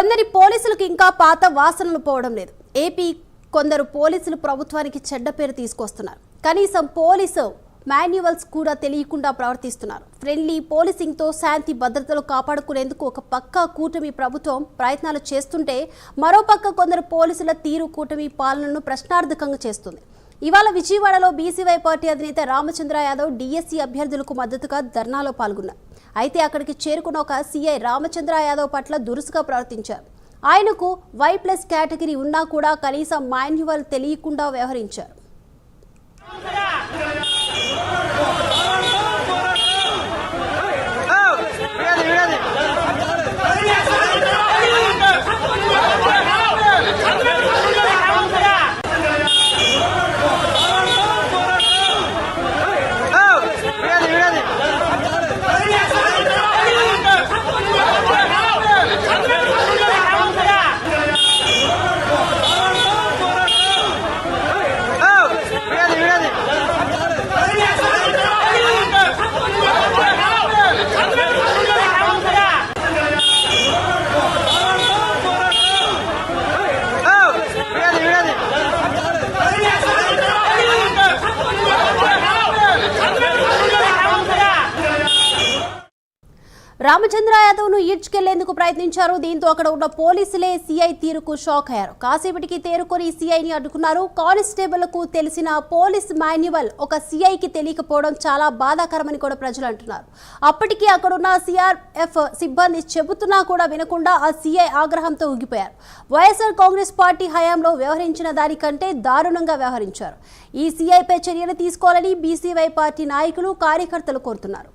కొందరి పోలీసులకు ఇంకా పాత వాసనలు పోవడం లేదు. ఏపీ కొందరు పోలీసులు ప్రభుత్వానికి చెడ్డ పేరు తీసుకొస్తున్నారు. కనీసం పోలీసు మాన్యువల్స్ కూడా తెలియకుండా ప్రవర్తిస్తున్నారు. ఫ్రెండ్లీ పోలీసింగ్ తో శాంతి భద్రతలు కాపాడుకునేందుకు ఒక పక్క కూటమి ప్రభుత్వం ప్రయత్నాలు చేస్తుంటే మరోపక్క కొందరు పోలీసుల తీరు కూటమి పాలనను ప్రశ్నార్థకంగా చేస్తుంది. ఇవాళ విజయవాడలో బీసీవై పార్టీ అధినేత రామచంద్ర యాదవ్ డిఎస్సీ అభ్యర్థులకు మద్దతుగా ధర్నాలో పాల్గొన్నారు. అయితే అక్కడికి చేరుకున్న ఒక సీఐ రామచంద్ర యాదవ్ పట్ల దురుసుగా ప్రవర్తించారు. ఆయనకు Y+ కేటగిరీ ఉన్నా కూడా కనీసం మాన్యువల్ తెలియకుండా వ్యవహరించారు. రామచంద్ర యాదవ్ ను ఈడ్చుకెళ్లేందుకు ప్రయత్నించారు. దీంతో అక్కడ ఉన్న పోలీసులే సీఐ తీరుకు షాక్ అయ్యారు. కాసేపటికి తేరుకొని సీఐని అడ్డుకున్నారు. కానిస్టేబుల్కు తెలిసిన పోలీస్ మాన్యువల్ ఒక సీఐకి తెలియకపోవడం చాలా బాధాకరమని కూడా ప్రజలు అంటున్నారు. అప్పటికి అక్కడున్న సిఆర్ఎఫ్ సిబ్బంది చెబుతున్నా కూడా వినకుండా ఆ సీఐ ఆగ్రహంతో ఊగిపోయారు. వైఎస్ఆర్ కాంగ్రెస్ పార్టీ హయాంలో వ్యవహరించిన దానికంటే దారుణంగా వ్యవహరించారు. ఈ సీఐపై చర్యలు తీసుకోవాలని బీసీవై పార్టీ నాయకులు కార్యకర్తలు కోరుతున్నారు.